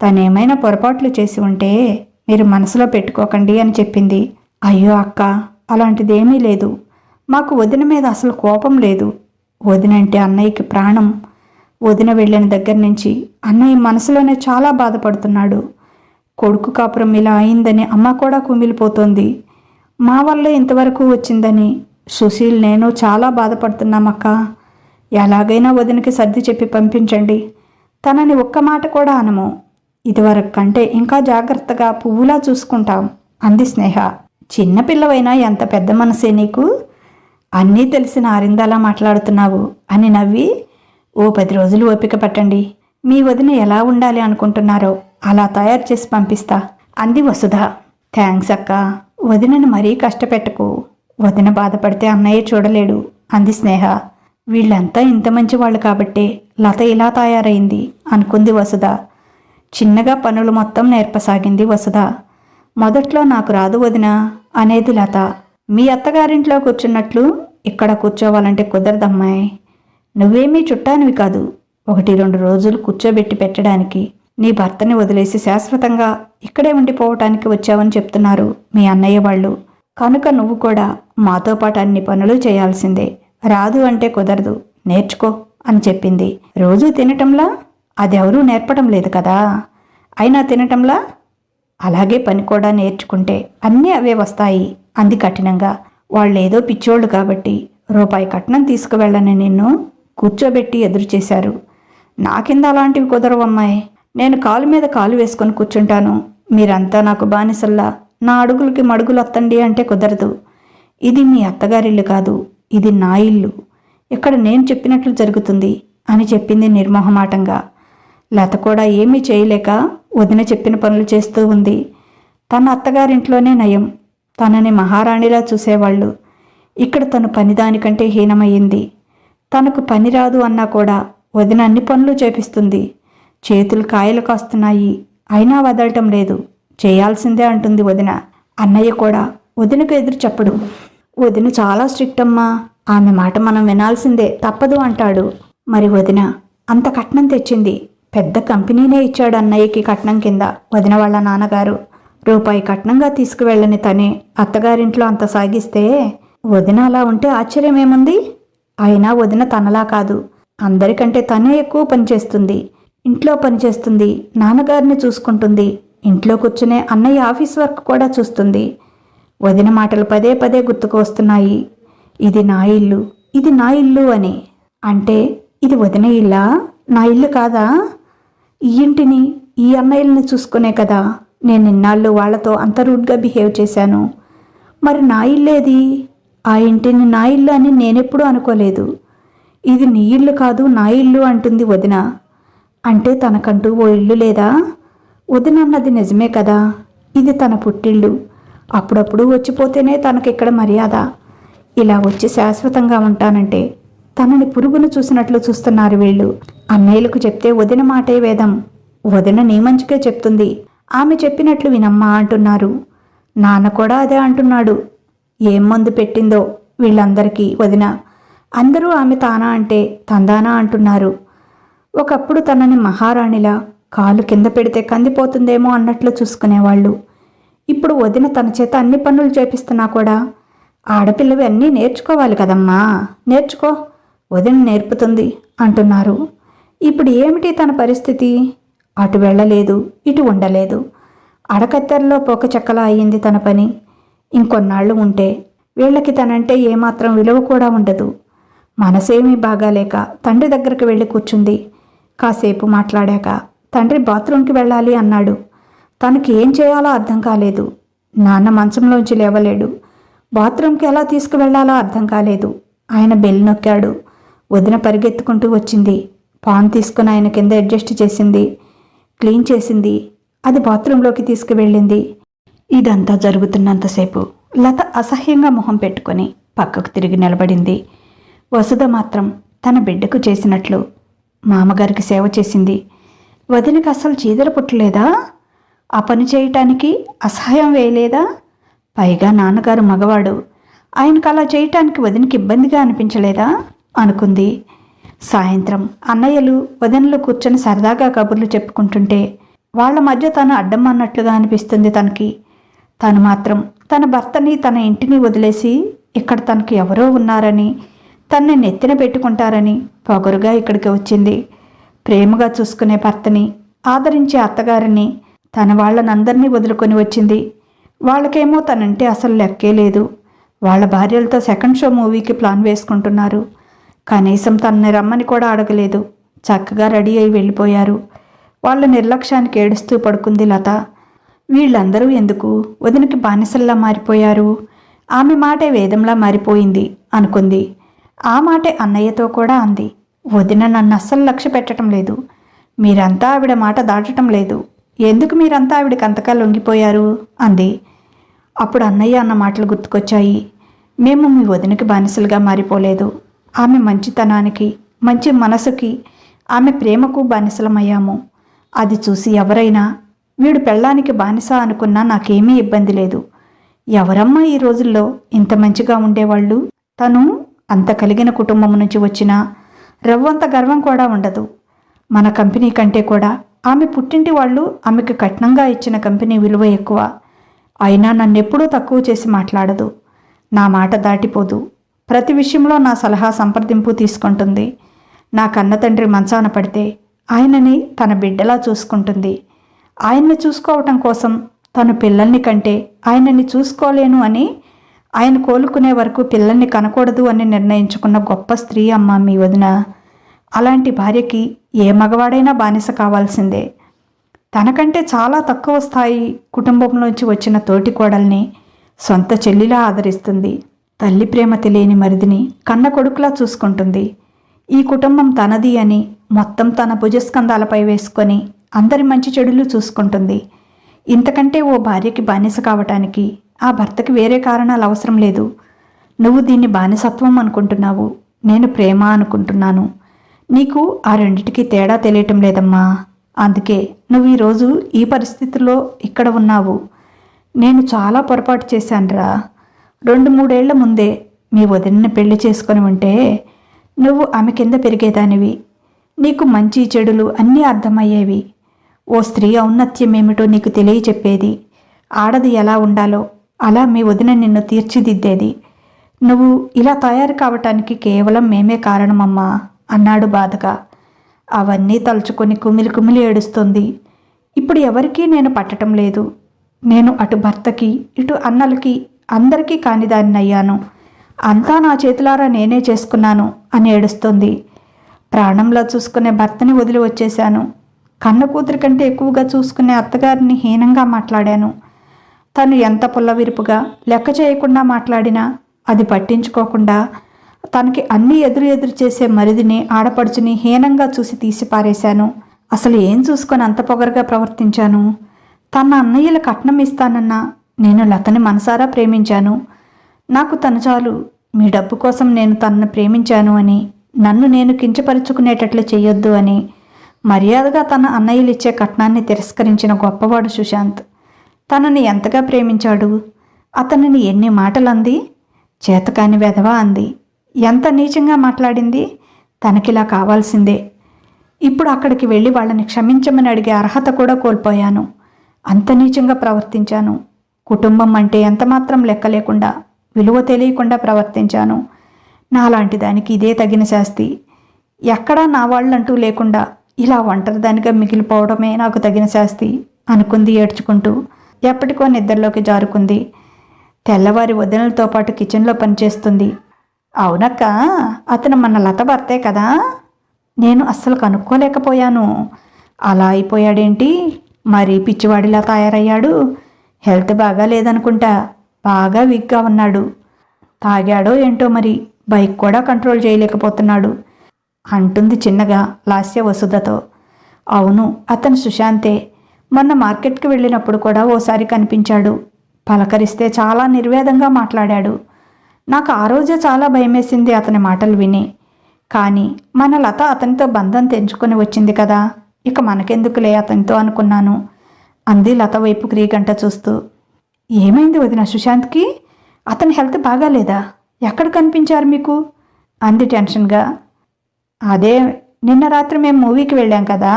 తనేమైనా పొరపాట్లు చేసి ఉంటే మీరు మనసులో పెట్టుకోకండి అని చెప్పింది. అయ్యో అక్క, అలాంటిదేమీ లేదు. మాకు వదిన మీద అసలు కోపం లేదు. వదినంటే అన్నయ్యకి ప్రాణం. వదిన వెళ్ళిన దగ్గర నుంచి అన్నయ్య మనసులోనే చాలా బాధపడుతున్నాడు. కొడుకు కాపురం ఇలా అయిందని అమ్మ కూడా కుమిలిపోతోంది. మా వల్ల ఇంతవరకు వచ్చిందని సుశీల్ నేను చాలా బాధపడుతున్నామక్క. ఎలాగైనా వదినకి సర్ది చెప్పి పంపించండి. తనని ఒక్క మాట కూడా అనము. ఇదివరకు కంటే ఇంకా జాగ్రత్తగా పువ్వులా చూసుకుంటాం అంది స్నేహ. చిన్నపిల్లవైనా ఎంత పెద్ద మనసే నీకు. అన్నీ తెలిసిన ఆరిందాలా మాట్లాడుతున్నావు అని నవ్వి, ఓ 10 రోజులు ఓపిక పట్టండి. మీ వదిన ఎలా ఉండాలి అనుకుంటున్నారో అలా తయారు చేసి పంపిస్తా అంది వసుధ. థ్యాంక్స్ అక్క, వదినను మరీ కష్టపెట్టకు. వదిన బాధపడితే అన్నయ్య చూడలేడు అంది స్నేహ. వీళ్ళంతా ఇంత మంచి వాళ్ళు కాబట్టే లత ఇలా తయారైంది అనుకుంది వసుధ. చిన్నగా పనులు మొత్తం నేర్పసాగింది వసుధ. మొదట్లో నాకు రాదు వదినా అనేది లత. మీ అత్తగారింట్లో కూర్చున్నట్లు ఇక్కడ కూర్చోవాలంటే కుదరదమ్మాయి. నువ్వేమీ చుట్టానివి కాదు. 1-2 రోజులు కూర్చోబెట్టి పెట్టడానికి నీ భర్తని వదిలేసి శాశ్వతంగా ఇక్కడే ఉండిపోవటానికి వచ్చావని చెప్తున్నారు మీ అన్నయ్య వాళ్ళు. కనుక నువ్వు కూడా మాతో పాటు అన్ని పనులు చేయాల్సిందే. రాదు అంటే కుదరదు, నేర్చుకో అని చెప్పింది. రోజూ తినటంలా? అదెవరూ నేర్పడం లేదు కదా. అయినా తినటంలా? అలాగే పని కూడా నేర్చుకుంటే అన్నీ అవే వస్తాయి అంది కఠినంగా. వాళ్ళేదో పిచ్చోళ్ళు కాబట్టి రూపాయి కట్నం తీసుకువెళ్ళని నిన్ను కూర్చోబెట్టి ఎదురు చేశారు. నా కింద అలాంటివి కుదరవమ్మాయి. నేను కాలు మీద కాలు వేసుకొని కూర్చుంటాను. మీరంతా నాకు బానిసల్లా నా అడుగులకి మడుగులు అత్తండి అంటే కుదరదు. ఇది మీ అత్తగారిల్లు కాదు, ఇది నా ఇల్లు. ఇక్కడ నేను చెప్పినట్లు జరుగుతుంది అని చెప్పింది నిర్మోహమాటంగా. లత కూడా ఏమీ చేయలేక వదిన చెప్పిన పనులు చేస్తూ ఉంది. తన అత్తగారింట్లోనే నయం, తనని మహారాణిలా చూసేవాళ్ళు. ఇక్కడ తను పనిదానికంటే హీనమయ్యింది. తనకు పని రాదు అన్నా కూడా వదిన అన్ని పనులు చేపిస్తుంది. చేతులు కాయలు కాస్తున్నాయి, అయినా వదలటం లేదు. చేయాల్సిందే అంటుంది వదిన. అన్నయ్య కూడా వదినకు ఎదురు చెప్పడు. వదిన చాలా స్ట్రిక్ట్ అమ్మా, ఆమె మాట మనం వినాల్సిందే, తప్పదు అంటాడు. మరి వదిన అంత కట్నం తెచ్చింది, పెద్ద కంపెనీనే ఇచ్చాడు అన్నయ్యకి కట్నం కింద వదిన వాళ్ళ నాన్నగారు. రూపాయి కట్నంగా తీసుకువెళ్ళని తనే అత్తగారింట్లో అంత సాగిస్తే వదిన అలా ఉంటే ఆశ్చర్యమేముంది? అయినా వదిన తనలా కాదు, అందరికంటే తనే ఎక్కువ పనిచేస్తుంది. ఇంట్లో పనిచేస్తుంది, నాన్నగారిని చూసుకుంటుంది, ఇంట్లో కూర్చునే అన్నయ్య ఆఫీస్ వర్క్ కూడా చూస్తుంది. వదిన మాటలు పదే పదే గుర్తుకు వస్తున్నాయి. ఇది నా ఇల్లు, ఇది నా ఇల్లు అని. అంటే ఇది వదిన ఇల్లా, నా ఇల్లు కాదా? ఈ ఇంటిని, ఈ అన్నయ్యల్ని చూసుకునే కదా నేను ఇన్నాళ్ళు వాళ్లతో అంత రూడ్గా బిహేవ్ చేశాను. మరి నా ఇల్లేది? ఆ ఇంటిని నా ఇల్లు అని నేనెప్పుడూ అనుకోలేదు. ఇది నీ ఇల్లు కాదు, నా ఇల్లు అంటుంది వదిన. అంటే తనకంటూ ఓ ఇల్లు లేదా? వదిన అన్నది నిజమే కదా, ఇది తన పుట్టిల్లు. అప్పుడప్పుడు వచ్చిపోతేనే తనకిక్కడ మర్యాద. ఇలా వచ్చి శాశ్వతంగా ఉంటానంటే తనని పురుగును చూసినట్లు చూస్తున్నారు వీళ్ళు. అన్నయ్యలకు చెప్తే వదిన మాటే వేదం. వదిన నీ మంచికే చెప్తుంది, ఆమె చెప్పినట్లు వినమ్మా అంటున్నారు. నాన్న కూడా అదే అంటున్నాడు. ఏం మందు పెట్టిందో వీళ్ళందరికీ వదిన. అందరూ ఆమె తానా అంటే తందానా అంటున్నారు. ఒకప్పుడు తనని మహారాణిలా కాలు కింద పెడితే కందిపోతుందేమో అన్నట్లు చూసుకునేవాళ్ళు. ఇప్పుడు వదిన తన చేత అన్ని పనులు చేపిస్తున్నా కూడా ఆడపిల్లవి అన్నీ నేర్చుకోవాలి కదమ్మా, నేర్చుకో, వదిన నేర్పుతుంది అంటున్నారు. ఇప్పుడు ఏమిటి తన పరిస్థితి? అటు వెళ్ళలేదు, ఇటు ఉండలేదు. అడకత్తెరలో పోక చెక్కలా అయ్యింది తన పని. ఇంకొన్నాళ్ళు ఉంటే వీళ్ళకి తనంటే ఏమాత్రం విలువ కూడా ఉండదు. మనసేమీ బాగాలేక తండ్రి దగ్గరికి వెళ్ళి కూర్చుంది. కాసేపు మాట్లాడాక తండ్రి బాత్రూంకి వెళ్ళాలి అన్నాడు. తనకి ఏం చేయాలో అర్థం కాలేదు. నాన్న మంచంలోంచి లేవలేడు. బాత్రూంకి ఎలా తీసుకువెళ్లాలో అర్థం కాలేదు. ఆయన బెల్ నొక్కాడు. వదిన పరిగెత్తుకుంటూ వచ్చింది. పాన్ తీసుకుని ఆయన కింద అడ్జస్ట్ చేసింది, క్లీన్ చేసింది. అది బాత్రూంలోకి తీసుకువెళ్ళింది. ఇదంతా జరుగుతున్నంతసేపు లత అసహ్యంగా మొహం పెట్టుకొని పక్కకు తిరిగి నిలబడింది. వసుధ మాత్రం తన బిడ్డకు చేసినట్లు మామగారికి సేవ చేసింది. వదినకి అసలు చీదర పుట్టలేదా? ఆ పని చేయటానికి అసహాయం వేయలేదా? పైగా నాన్నగారు మగవాడు, ఆయనకు అలా చేయటానికి వదినకి ఇబ్బందిగా అనిపించలేదా అనుకుంది. సాయంత్రం అన్నయ్యలు వదినలు కూర్చొని సరదాగా కబుర్లు చెప్పుకుంటుంటే వాళ్ల మధ్య తను అడ్డం అన్నట్లుగా అనిపిస్తుంది తనకి. తను మాత్రం తన భర్తని, తన ఇంటిని వదిలేసి ఇక్కడ తనకు ఎవరో ఉన్నారని, తనని నెత్తిన పెట్టుకుంటారని పొగరుగా ఇక్కడికి వచ్చింది. ప్రేమగా చూసుకునే భర్తని, ఆదరించే అత్తగారిని, తన వాళ్ళనందరినీ వదులుకొని వచ్చింది. వాళ్ళకేమో తనంటే అసలు లెక్కే లేదు. వాళ్ళ భార్యలతో సెకండ్ షో మూవీకి ప్లాన్ వేసుకుంటున్నారు. కనీసం తనని రమ్మని కూడా అడగలేదు. చక్కగా రెడీ అయి వెళ్ళిపోయారు. వాళ్ళ నిర్లక్ష్యానికి ఏడుస్తూ పడుకుంది లత. వీళ్ళందరూ ఎందుకు వదినకి బానిసల్లా మారిపోయారు? ఆమె మాటే వేదంలా మారిపోయింది అనుకుంది. ఆ మాటే అన్నయ్యతో కూడా అంది. వదిన నన్ను అస్సలు లక్ష్య పెట్టడం లేదు. మీరంతా ఆవిడ మాట దాటడం లేదు. ఎందుకు మీరంతా ఆవిడకి అంతగా లొంగిపోయారు అంది. అప్పుడు అన్నయ్య అన్న మాటలు గుర్తుకొచ్చాయి. మేము మీ వదినకి బానిసలుగా మారిపోలేదు. ఆమె మంచితనానికి, మంచి మనసుకి, ఆమె ప్రేమకు బానిసలమయ్యాము. అది చూసి ఎవరైనా వీడు పెళ్ళానికి బానిస అనుకున్నా నాకేమీ ఇబ్బంది లేదు. ఎవరమ్మా ఈ రోజుల్లో ఇంత మంచిగా ఉండేవాళ్ళు? తను అంత కలిగిన కుటుంబం నుంచి వచ్చినా రవ్వంత గర్వం కూడా ఉండదు. మన కంపెనీ కంటే కూడా ఆమె పుట్టింటి వాళ్ళు ఆమెకు కట్నంగా ఇచ్చిన కంపెనీ విలువ ఎక్కువ. అయినా నన్నెప్పుడూ తక్కువ చేసి మాట్లాడదు. నా మాట దాటిపోదు. ప్రతి విషయంలో నా సలహా సంప్రదింపు తీసుకుంటుంది. నా కన్న తండ్రి మంచాన పడితే ఆయనని తన బిడ్డలా చూసుకుంటుంది. ఆయన్ని చూసుకోవటం కోసం తను పిల్లల్ని కంటే ఆయనని చూసుకోలేను అని, ఆయన కోలుకునే వరకు పిల్లల్ని కనకూడదు అని నిర్ణయించుకున్న గొప్ప స్త్రీ అమ్మ మీ వదిన. అలాంటి భార్యకి ఏ మగవాడైనా బానిస కావాల్సిందే. తనకంటే చాలా తక్కువ స్థాయి కుటుంబంలోంచి వచ్చిన తోటి కోడల్ని సొంత చెల్లిలా ఆదరిస్తుంది. తల్లి ప్రేమ తెలియని మరిదిని కన్న కొడుకులా చూసుకుంటుంది. ఈ కుటుంబం తనది అని మొత్తం తన భుజస్కంధాలపై వేసుకొని అందరి మంచి చెడులు చూసుకుంటుంది. ఇంతకంటే ఓ భార్యకి బానిస కావటానికి ఆ భర్తకి వేరే కారణాలు అవసరం లేదు. నువ్వు దీన్ని బానిసత్వం అనుకుంటున్నావు, నేను ప్రేమ అనుకుంటున్నాను. నీకు ఆ రెండిటికి తేడా తెలియటం లేదమ్మా. అందుకే నువ్వు ఈరోజు ఈ పరిస్థితిలో ఇక్కడ ఉన్నావు. నేను చాలా పొరపాటు చేశానురా. 2-3 ఏళ్ల ముందే మీ వదినని పెళ్లి చేసుకొని ఉంటే నువ్వు ఆమె కింద పెరిగేదానివి. నీకు మంచి చెడులు అన్నీ అర్థమయ్యేవి. ఓ స్త్రీ ఔన్నత్యం ఏమిటో నీకు తెలియచెప్పేది. ఆడది ఎలా ఉండాలో అలా మీ వదిన నిన్ను తీర్చిదిద్దేది. నువ్వు ఇలా తయారు కావటానికి కేవలం మేమే కారణమమ్మా అన్నాడు బాధగా. అవన్నీ తలుచుకొని కుమిలి కుమిలి ఏడుస్తుంది. ఇప్పుడు ఎవరికీ నేను పట్టడం లేదు. నేను అటు భర్తకి ఇటు అన్నలకి అందరికీ కానిదాన్నయ్యాను. అంతా నా చేతులారా నేనే చేసుకున్నాను అని ఏడుస్తుంది. ప్రాణంలో చూసుకునే భర్తని వదిలి వచ్చేశాను. కన్న కూతురి కంటే ఎక్కువగా చూసుకునే అత్తగారిని హీనంగా మాట్లాడాను. తను ఎంత పుల్లవిరుపుగా లెక్క చేయకుండా మాట్లాడినా అది పట్టించుకోకుండా తనకి అన్నీ ఎదురు చేసే మరిదిని ఆడపడుచుని హీనంగా చూసి తీసి పారేశాను. అసలు ఏం చూసుకొని అంత పొగరుగా ప్రవర్తించాను? తన అన్నయ్యల కట్నం ఇస్తానన్నా నేను లతని మనసారా ప్రేమించాను. నాకు తను చాలు, మీ డబ్బు కోసం నేను తనను ప్రేమించాను అని, నన్ను నేను కించపరుచుకునేటట్లు చెయ్యొద్దు అని మర్యాదగా తన అన్నయ్యలు ఇచ్చే కట్నాన్ని తిరస్కరించిన గొప్పవాడు సుశాంత్. తనని ఎంతగా ప్రేమించాడు. అతనిని ఎన్ని మాటలు అంది. చేతకాని వెధవా అంది. ఎంత నీచంగా మాట్లాడింది. తనకిలా కావాల్సిందే. ఇప్పుడు అక్కడికి వెళ్ళి వాళ్ళని క్షమించమని అడిగే అర్హత కూడా కోల్పోయాను. అంత నీచంగా ప్రవర్తించాను. కుటుంబం అంటే ఎంతమాత్రం లెక్క లేకుండా, విలువ తెలియకుండా ప్రవర్తించాను. నాలాంటి దానికి ఇదే తగిన శాస్తి. ఎక్కడా నా వాళ్ళంటూ లేకుండా ఇలా ఒంటరిదానిగా మిగిలిపోవడమే నాకు తగిన శాస్తి అనుకుంది ఏడ్చుకుంటూ. ఎప్పటికో నిద్రలోకి జారుకుంది. తెల్లవారి వదినలతో పాటు కిచెన్లో పనిచేస్తుంది. అవునక్క, అతను మన లత భర్తే కదా? నేను అస్సలు కనుక్కోలేకపోయాను. అలా అయిపోయాడేంటి? మరీ పిచ్చివాడిలా తయారయ్యాడు. హెల్త్ బాగా లేదనుకుంటా. బాగా వీక్గా ఉన్నాడు. తాగాడో ఏంటో మరి, బైక్ కూడా కంట్రోల్ చేయలేకపోతున్నాడు అంటుంది చిన్నగా లాస్య వసుధతో. అవును, అతను సుశాంతే. మొన్న మార్కెట్కి వెళ్ళినప్పుడు కూడా ఓసారి కనిపించాడు. పలకరిస్తే చాలా నిర్వేదంగా మాట్లాడాడు. నాకు ఆ రోజే చాలా భయమేసింది అతని మాటలు విని. కానీ మన లత అతనితో బంధం తెంచుకొని వచ్చింది కదా, ఇక మనకెందుకులే అతనితో అనుకున్నాను అంది లత వైపు క్రీగంట చూస్తూ. ఏమైంది వదిన సుశాంత్కి? అతని హెల్త్ బాగాలేదా? ఎక్కడ కనిపించారు మీకు అంది టెన్షన్గా. అదే, నిన్న రాత్రి మేము మూవీకి వెళ్ళాం కదా,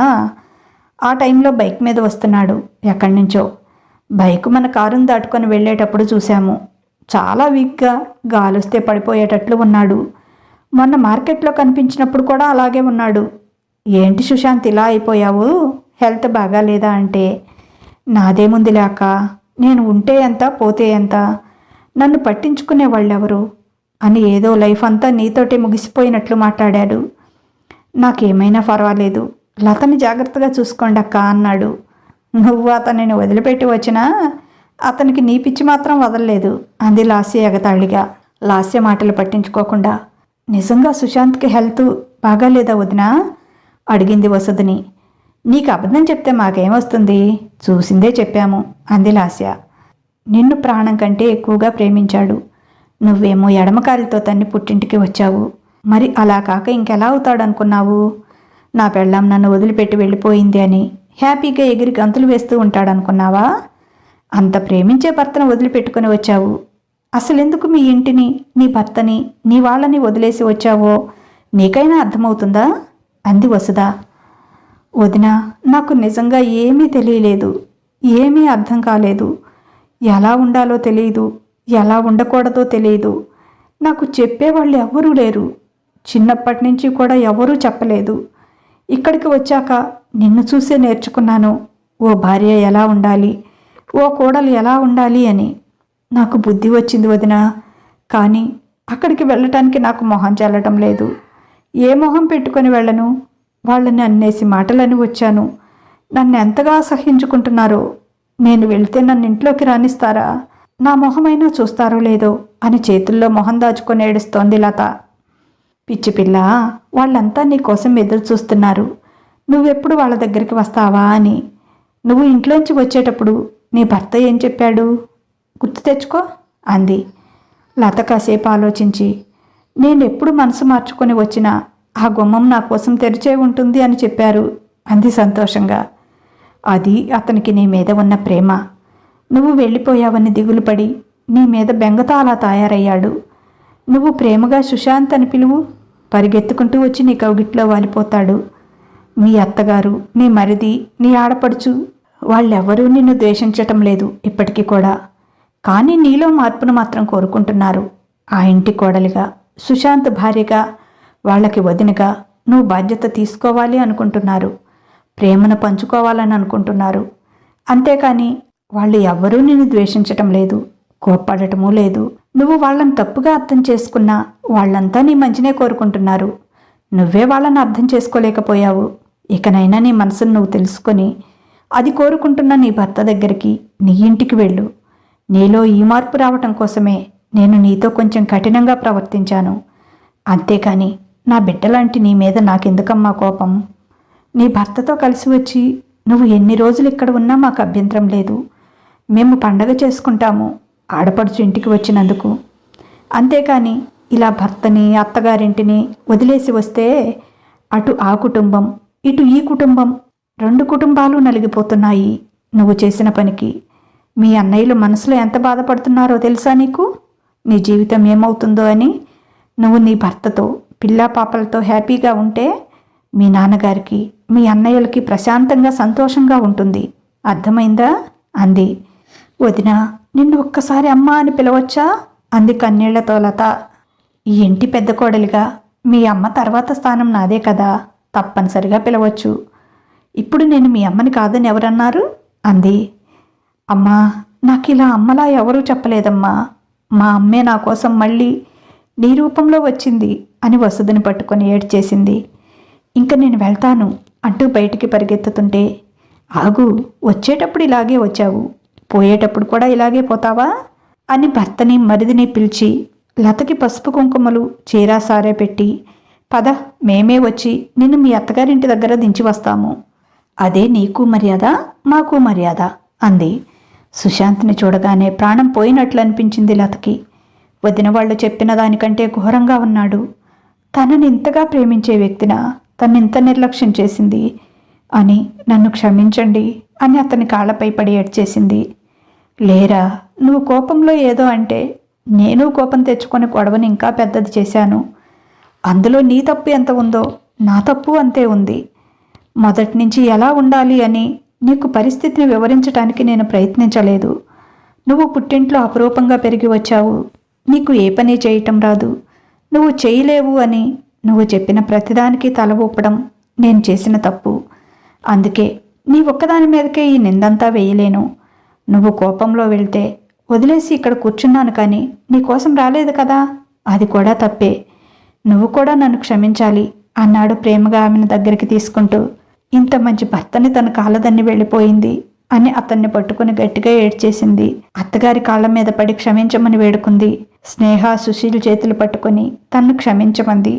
ఆ టైంలో బైక్ మీద వస్తున్నాడు ఎక్కడి నుంచో. బైక్ మన కారును దాటుకొని వెళ్ళేటప్పుడు చూశాము. చాలా వీక్గా, గాలొస్తే పడిపోయేటట్లు ఉన్నాడు. మొన్న మార్కెట్లో కనిపించినప్పుడు కూడా అలాగే ఉన్నాడు. ఏంటి సుశాంత్ ఇలా అయిపోయావు? హెల్త్ బాగాలేదా అంటే, నాదేముంది లేక, నేను ఉంటే ఎంత పోతే ఎంత, నన్ను పట్టించుకునే వాళ్ళెవరు అని ఏదో లైఫ్ అంతా నీతోటే ముగిసిపోయినట్లు మాట్లాడాడు. నాకేమైనా పర్వాలేదు, లతని జాగ్రత్తగా చూసుకోండి అక్క అన్నాడు. నువ్వు అతనిని వదిలిపెట్టి వచ్చినా అతనికి నీ పిచ్చి మాత్రం వదలలేదు అంది లాస్య ఎగతాళిగా. లాస్య మాటలు పట్టించుకోకుండా, నిజంగా సుశాంత్కి హెల్త్ బాగాలేదా వదినా అడిగింది వసుధని. నీకు అబద్ధం చెప్తే మాకేమొస్తుంది, చూసిందే చెప్పాము అంది లాస్య. నిన్ను ప్రాణం కంటే ఎక్కువగా ప్రేమించాడు. నువ్వేమో ఎడమకాలితో తన్ని పుట్టింటికి వచ్చావు. మరి అలా కాక ఇంకెలా అవుతాడనుకున్నావు? నా పెళ్ళాం నన్ను వదిలిపెట్టి వెళ్ళిపోయింది అని హ్యాపీగా ఎగిరి గంతులు వేస్తూ ఉంటాడనుకున్నావా? అంత ప్రేమించే భర్తను వదిలిపెట్టుకుని వచ్చావు. అసలెందుకు మీ ఇంటిని, నీ భర్తని, నీ వాళ్ళని వదిలేసి వచ్చావో నీకైనా అర్థమవుతుందా అంది వసుధ. వదిన, నాకు నిజంగా ఏమీ తెలియలేదు, ఏమీ అర్థం కాలేదు. ఎలా ఉండాలో తెలియదు, ఎలా ఉండకూడదో తెలియదు. నాకు చెప్పేవాళ్ళు ఎవ్వరూ లేరు. చిన్నప్పటి నుంచి కూడా ఎవరూ చెప్పలేదు. ఇక్కడికి వచ్చాక నిన్ను చూసే నేర్చుకున్నాను ఓ భార్య ఎలా ఉండాలి, ఓ కోడలు ఎలా ఉండాలి అని. నాకు బుద్ధి వచ్చింది వదినా. కానీ అక్కడికి వెళ్ళటానికి నాకు మొహం చెల్లటం లేదు. ఏ మొహం పెట్టుకొని వెళ్ళను? వాళ్ళని అన్నేసి మాటలని వచ్చాను. నన్ను ఎంతగా అసహ్యించుకుంటున్నారో. నేను వెళ్తే నన్ను ఇంట్లోకి రానిస్తారా? నా మొహమైనా చూస్తారో లేదో అని చేతుల్లో మొహం దాచుకొని ఏడుస్తోంది లత. పిచ్చిపిల్ల, వాళ్ళంతా నీ కోసం ఎదురు చూస్తున్నారు. నువ్వెప్పుడు వాళ్ళ దగ్గరికి వస్తావా అని. నువ్వు ఇంట్లోంచి వచ్చేటప్పుడు నీ భర్త ఏం చెప్పాడు గుర్తు తెచ్చుకో అంది. లత కాసేపు ఆలోచించి, నేనెప్పుడు మనసు మార్చుకొని వచ్చినా ఆ గుమ్మం నా కోసం తెరిచే ఉంటుంది అని చెప్పారు అంది సంతోషంగా. అది అతనికి నీ మీద ఉన్న ప్రేమ. నువ్వు వెళ్ళిపోయావని దిగులుపడి నీ మీద బెంగతో అలా తయారయ్యాడు. నువ్వు ప్రేమగా సుశాంత్ అని పిలువు, పరిగెత్తుకుంటూ వచ్చి నీ కౌగిట్లో వాలిపోతాడు. మీ అత్తగారు, నీ మరిది, నీ ఆడపడుచు వాళ్ళెవ్వరూ నిన్ను ద్వేషించటం లేదు ఇప్పటికీ కూడా. కానీ నీలో మార్పును మాత్రం కోరుకుంటున్నారు. ఆ ఇంటి కోడలిగా, సుశాంత్ భార్యగా, వాళ్ళకి వదినగా నువ్వు బాధ్యత తీసుకోవాలి అనుకుంటున్నారు. ప్రేమను పంచుకోవాలని అనుకుంటున్నారు. అంతేకాని వాళ్ళు ఎవ్వరూ నిన్ను ద్వేషించటం లేదు, కోప్పడటమూ లేదు. నువ్వు వాళ్ళని తప్పుగా అర్థం చేసుకున్నా వాళ్ళంతా నీ మంచినే కోరుకుంటున్నారు. నువ్వే వాళ్ళని అర్థం చేసుకోలేకపోయావు. ఇకనైనా నీ మనసును నువ్వు తెలుసుకొని అది కోరుకుంటున్న నీ భర్త దగ్గరికి, నీ ఇంటికి వెళ్ళు. నీలో ఈ మార్పు రావటం కోసమే నేను నీతో కొంచెం కఠినంగా ప్రవర్తించాను. అంతేకాని నా బిడ్డలాంటి నీ మీద నాకెందుకమ్మా కోపం? నీ భర్తతో కలిసి వచ్చి నువ్వు ఎన్ని రోజులు ఇక్కడ ఉన్నా మాకు అభ్యంతరం లేదు. మేము పండగ చేసుకుంటాము ఆడపడుచు ఇంటికి వచ్చినందుకు. అంతేకాని ఇలా భర్తని, అత్తగారింటిని వదిలేసి వస్తే అటు ఆ కుటుంబం, ఇటు ఈ కుటుంబం, 2 కుటుంబాలు నలిగిపోతున్నాయి నువ్వు చేసిన పనికి. మీ అన్నయ్యలు మనసులో ఎంత బాధపడుతున్నారో తెలుసా నీకు? నీ జీవితం ఏమవుతుందో అని. నువ్వు నీ భర్తతో, పిల్లా పాపలతో హ్యాపీగా ఉంటే మీ నాన్నగారికి, మీ అన్నయ్యలకి ప్రశాంతంగా సంతోషంగా ఉంటుంది. అర్థమైందా అంది. వదినా, నిన్ను ఒక్కసారి అమ్మా అని పిలవచ్చా అంది కన్నీళ్లతో లత. ఈ ఇంటి పెద్ద కోడలిగా మీ అమ్మ తర్వాత స్థానం నాదే కదా, తప్పనిసరిగా పిలవచ్చు. ఇప్పుడు నేను మీ అమ్మని కాదని ఎవరన్నారు అంది. అమ్మా, నాకు ఇలా అమ్మలా ఎవరూ చెప్పలేదమ్మా. మా అమ్మే నా కోసం మళ్ళీ నీ రూపంలో వచ్చింది అని వసుదని పట్టుకొని ఏడ్చేసింది. ఇంక నేను వెళ్తాను అంటూ బయటికి పరిగెత్తుతుంటే, ఆగు, వచ్చేటప్పుడు ఇలాగే వచ్చావు, పోయేటప్పుడు కూడా ఇలాగే పోతావా అని భర్తని మరిదిని పిలిచి లతకి పసుపు కుంకుమలు చీరా సారే పెట్టి, పద మేమే వచ్చి నిన్ను మీ అత్తగారింటి దగ్గర దించి వస్తాము. అదే నీకు మర్యాద, మాకు మర్యాద అంది. సుశాంత్ని చూడగానే ప్రాణం పోయినట్లు అనిపించింది లతకి. వదిన వాళ్ళు చెప్పిన దానికంటే ఘోరంగా ఉన్నాడు. తనని ఇంతగా ప్రేమించే వ్యక్తిన తన్నింత నిర్లక్ష్యం చేసింది అని నన్ను క్షమించండి అని అతని కాళ్ళపై పడి ఏడ్చేసింది. లేరా, నువ్వు కోపంలో ఏదో అంటే నేను కోపం తెచ్చుకొని గొడవని ఇంకా పెద్దది చేశాను. అందులో నీ తప్పు ఎంత ఉందో నా తప్పు అంతే ఉంది. మొదటి నుంచి ఎలా ఉండాలి అని నీకు పరిస్థితిని వివరించడానికి నేను ప్రయత్నించలేదు. నువ్వు పుట్టింట్లో అపురూపంగా పెరిగి వచ్చావు. నీకు ఏ పని చేయటం రాదు, నువ్వు చేయలేవు అని నువ్వు చెప్పిన ప్రతిదానికి తల ఊపడం నేను చేసిన తప్పు. అందుకే నీ ఒక్కదాని మీదకే ఈ నిందంతా వేయలేను. నువ్వు కోపంలో వెళ్తే వదిలేసి ఇక్కడ కూర్చున్నాను కానీ నీకోసం రాలేదు కదా, అది కూడా తప్పే. నువ్వు కూడా నన్ను క్షమించాలి అన్నాడు ప్రేమగా ఆమెను దగ్గరికి తీసుకుంటూ. ఇంత మంచి భర్తని తన కాళ్ళదన్ని వెళ్ళిపోయింది అని అతన్ని పట్టుకుని గట్టిగా ఏడ్చేసింది. అత్తగారి కాళ్ళ మీద పడి క్షమించమని వేడుకుంది. స్నేహ సుశీల్ చేతులు పట్టుకొని తన్ను క్షమించమంది.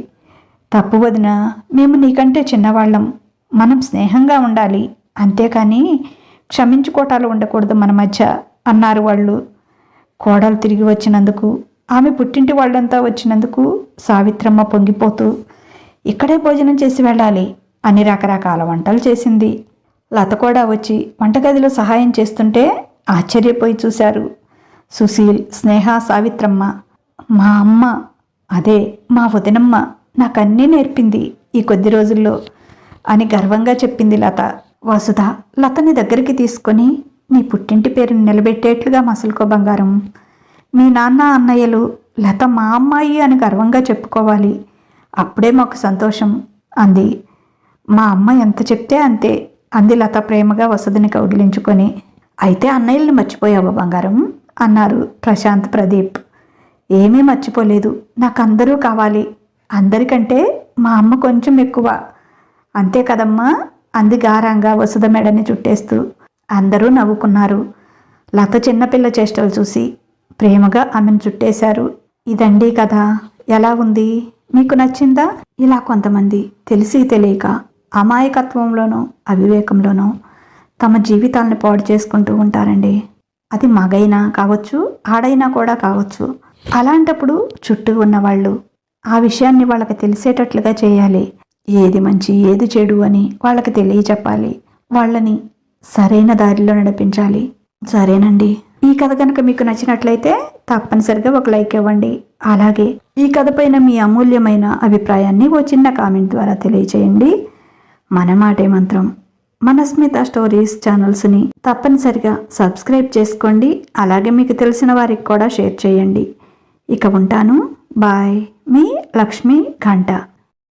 తప్పు వదిన, మేము నీకంటే చిన్నవాళ్ళం, మనం స్నేహంగా ఉండాలి, అంతేకాని క్షమించుకోటాలు ఉండకూడదు మన మధ్య అన్నారు వాళ్ళు. కోడలు తిరిగి వచ్చినందుకు, ఆమె పుట్టింటి వాళ్ళంతా వచ్చినందుకు సావిత్రమ్మ పొంగిపోతూ ఇక్కడే భోజనం చేసి వెళ్ళాలి అని రకరకాల వంటలు చేసింది. లత కూడా వచ్చి వంటగదిలో సహాయం చేస్తుంటే ఆశ్చర్యపోయి చూశారు సుశీల్, స్నేహ, సావిత్రమ్మ. మా అమ్మ, అదే మా వదినమ్మ నాకన్నీ నేర్పింది ఈ కొద్ది రోజుల్లో అని గర్వంగా చెప్పింది లత. వసుధ లతని దగ్గరికి తీసుకొని, నీ పుట్టింటి పేరుని నిలబెట్టేట్లుగా మసులుకో బంగారం. మీ నాన్న అన్నయ్యలు లత మా అమ్మాయి అని గర్వంగా చెప్పుకోవాలి. అప్పుడే మాకు సంతోషం అంది. మా అమ్మ ఎంత చెప్తే అంతే అంది లత ప్రేమగా వసుధని కౌగిలించుకొని. అయితే అన్నయ్యల్ని మర్చిపోయావా బంగారం అన్నారు ప్రశాంత్ ప్రదీప్. ఏమీ మర్చిపోలేదు, నాకు అందరూ కావాలి, అందరికంటే మా అమ్మ కొంచెం ఎక్కువ. అంతే కదమ్మా అంది గారంగా వసుధ మెడని చుట్టేస్తూ. అందరూ నవ్వుకున్నారు. లత చిన్నపిల్ల చేష్టలు చూసి ప్రేమగా ఆమెను చుట్టేశారు. ఇదండి కథ. ఎలా ఉంది, మీకు నచ్చిందా? ఇలా కొంతమంది తెలిసి తెలియక అమాయకత్వంలోనో అవివేకంలోనో తమ జీవితాలను పాడు చేసుకుంటూ ఉంటారండి. అది మగైనా కావచ్చు, ఆడైనా కూడా కావచ్చు. అలాంటప్పుడు చుట్టూ ఉన్నవాళ్ళు ఆ విషయాన్ని వాళ్ళకి తెలిసేటట్లుగా చేయాలి. ఏది మంచి ఏది చెడు అని వాళ్ళకి తెలియచెప్పాలి. వాళ్ళని సరైన దారిలో నడిపించాలి. సరేనండి, ఈ కథ కనుక మీకు నచ్చినట్లయితే తప్పనిసరిగా ఒక లైక్ ఇవ్వండి. అలాగే ఈ కథ పైన మీ అమూల్యమైన అభిప్రాయాన్ని ఓ చిన్న కామెంట్ ద్వారా తెలియచేయండి. మన మాటే మంత్రం మనస్మిత స్టోరీస్ ఛానల్స్ని తప్పనిసరిగా సబ్స్క్రైబ్ చేసుకోండి. అలాగే మీకు తెలిసిన వారికి కూడా షేర్ చేయండి. ఇక ఉంటాను. బాయ్. మీ లక్ష్మీ ఘంట.